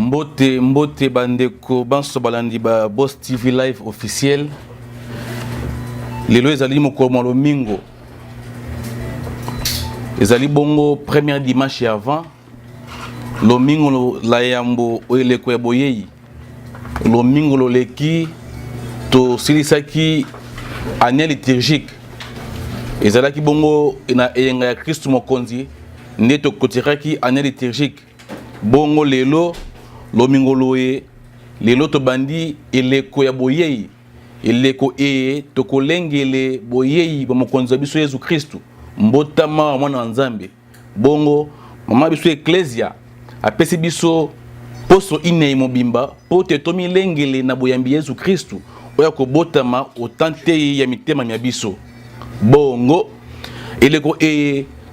Mbote bandeko banso balandi ba Boss TV live officiel. Lelo ezali mokolo lomingo. Ezali bongo première dimanche avant. Lomingo la yambo oeleko boyeyi. Lomingo lo leki to silisaki année liturgique. Ezalaki bongo na eyenga ya Kristo mokonzi neto kotiraki année liturgique. Bongo lelo lomingo loye lelo to bandi eleko ya boyeyi eleko to kolengele boyeyi ba mokonzi biso Yesu Kristo mbotama mwana nzambe bongo mama biso ecclesia apesi biso poso ine mobimba pote tomi lengele na boyambi Yesu Kristo oya ko botama otante ya mitema ya biso bongo eleko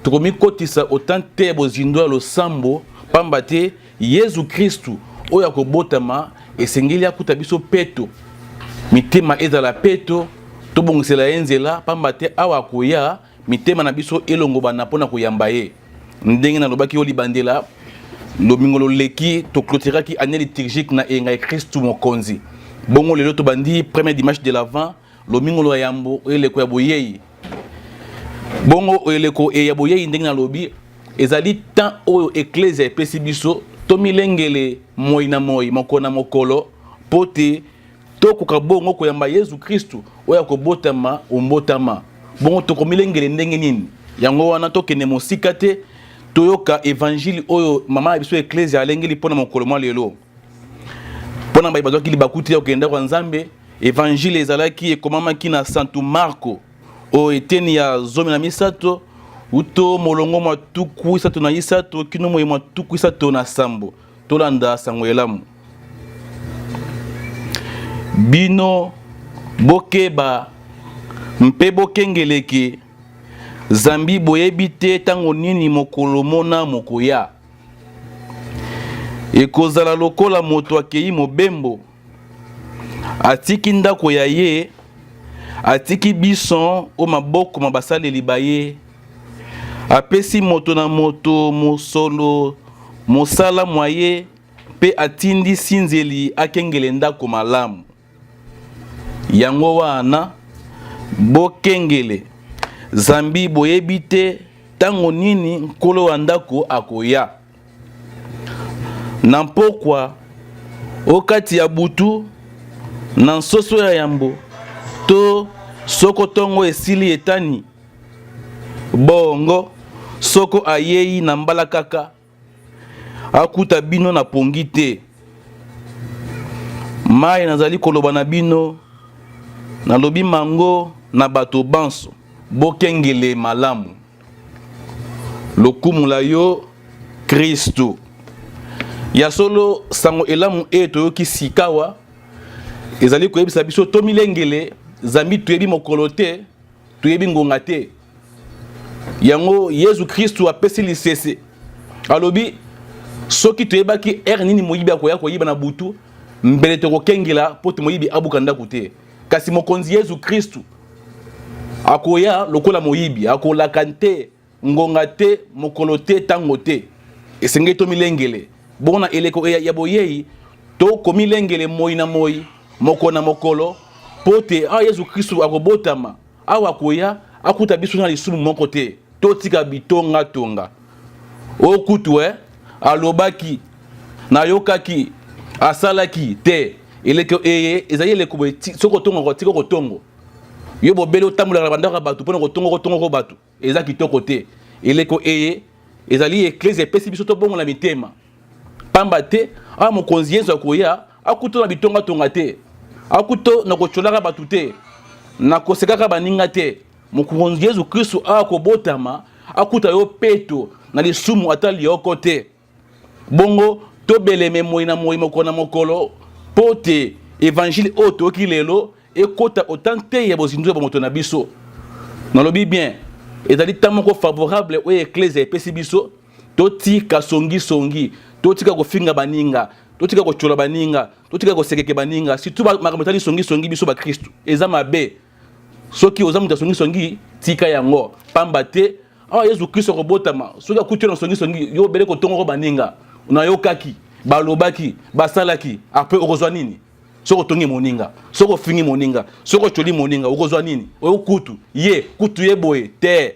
tokomi kotisa otante ya bozindo lo sambo pambate Yesu Kristo oya ko botama esengeli akuta biso peto mitema ezala peto tobongisela enzela pambate awa koya mitema na biso elongo bana pona koyamba ye ndenge na lobaki oli bandela lomingo leki to clôturaki année liturgique na enga Kristo mokonzi bongo lelo to bandi premier dimanche de l'avant lomingo lo yambo eleko ya boyeyi bongo eleko ya boyeyi ndenge na lobi ezali temps oyo ecclesia epesi biso tomilengele moi na moi mokona mokolo pote tokoka bongo koyamba Yesu Kristo oya kobotama ombotama bongo tokomilengele ndenge nini yango wana tokene mosika te toyoka évangile oyo mama biso ecclesia alengeli pona mokolo mwa lelo pona bayi bazwaki libakuti ya kokenda kwa nzambe évangile ezalaki ekomamaki na Santo Marco o eteni ya zomi na misato uto molongo matuku isato na isato kino moye matuku isato na sambo tolanda sango elamu bino bokeba mpe bokengeleke zambi boyebi te tango nini mokolo mona mokoya ekozala lokola moto akei mobembo atiki ndako ya ye atiki bison o maboko mabasaleli baye apesi moto na moto mosolo mosala mwaye pe atindi sinzeli akengele ndako malamu yango wana bokengele zambi boyebi te tango nini nkolo wa ndako akoya na mpokwa okati ya butu na nsoso ya yambo to soko tongo esili etani bongo soko ayei na mbala kaka akuta bino na pongi te mai nazali koloba na bino na lobi mango na bato banso bokengele malamu lokumu la yo Kristo ya solo sango elamu toyoki sikawa ezali koyebisa biso tomilengele zambi tuyebi mokolo te tuyebi ngonga te yango Yesu Kristo apesi lisese alobi soki toyebaki nini moyibi akoya koyiba na butu mbele tokokengela pote moyibi abuka ndako te kasi mokonzi Yesu Kristo akoya lokola moyibi akolaka te ngonga te mokolo te tango te esenge tomilengele bona eleko ya boyeyi to komilengele moi na moi moko na mokolo pote Yesu Kristo akobotama awa koya akuta biso na lisumu moko te totika bitonga tonga okutu alobaki na yokaki asalaki te eleko ezali eleko soko tonga ko tiko kotongo yo bobele otamula na bandaka batu pona kotongo ko batu eza kitoko te eleko ezali ecclesia epesi biso to bongo na mitema pamba te mokonzi Yesu akoya akuto na bitonga tonga te akuto na kocholaka batu te na kosekaka baninga te mokonzi Yesu Kristo akobotama akuta yo peto na lisumu atali yoko te bongo to beleme moi na moi mokona mokolo pote évangile oto kilelo ekota otante ya bozindo ba moto na biso nalobi bien ezali tamoko favorable o ecclesia epesi biso totika songi totika kofinga baninga totika kochola baninga totika kosekeke baninga surtout makamotali songi biso ba Kristo eza mabe soki oza muta songi tika yango pamba te Yesu Kristo robotama soki akuti na songi yo bele ko tongo baninga na yokaki balobaki basalaki après okozwa nini soko tongi moninga soko fingi moninga soko choli moninga okozwa nini oyo kutu ye boye te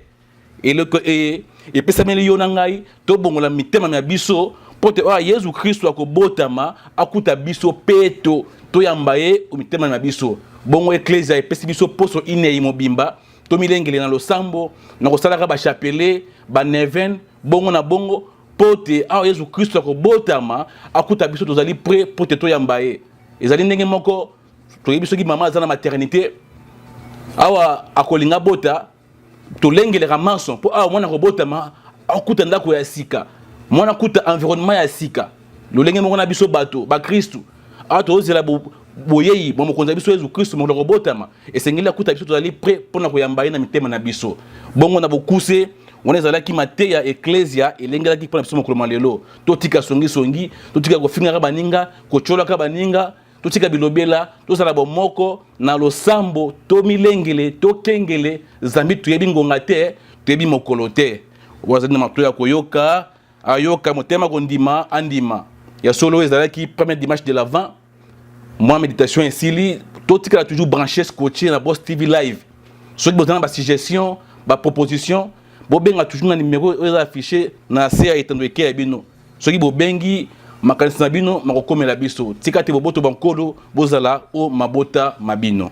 et pesa meli yo na ngai to bongola mitema ya biso pote Yesu Kristo akobotama akuta biso peto to yamba ye o mitema na biso bongo ecclesia epesi biso poso inei mobimba to milengele na losambo na kosalaka ba chapelet ba neven bongo na bongo pote Yesu Kristo akobotama akuta biso tozali prêt pote to yamba ye ezali ndenge moko to biso ki mama azana maternité awa akolinga bota to lengele ramanso po mwana kobotama akuta ndako ya sika mwana kuta environnement ya sika lolenge moko na biso bato ba Kristo to ozela boyeyi bo mokonza biso Yesu Kristo mo kobotama esengeli akuta biso tozali prêt pona koyamba na mitema na biso bongo na bokuse on ezalaki mateya ecclesia elengelaki pona biso mokolo malelo totika songi totika kofinga baninga kochola ka baninga totika bilobela tosala bomoko na losambo to milengele to kengele zambi tuyebi ngonga te tuyebi mokolo te wazali na matoya koyoka ayoka motema kondima andima ya solo ezalaki premier dimanche de l'Avent moi méditation esili totika toujours branché scotché na Boss TV live soki bozana ba suggestion ba proposition bobenga toujours na numéro affiché na CA etando eke ya bino soki bobengi makanisi na bino makokomela biso tika te boboto bankolo bozala o mabota mabino.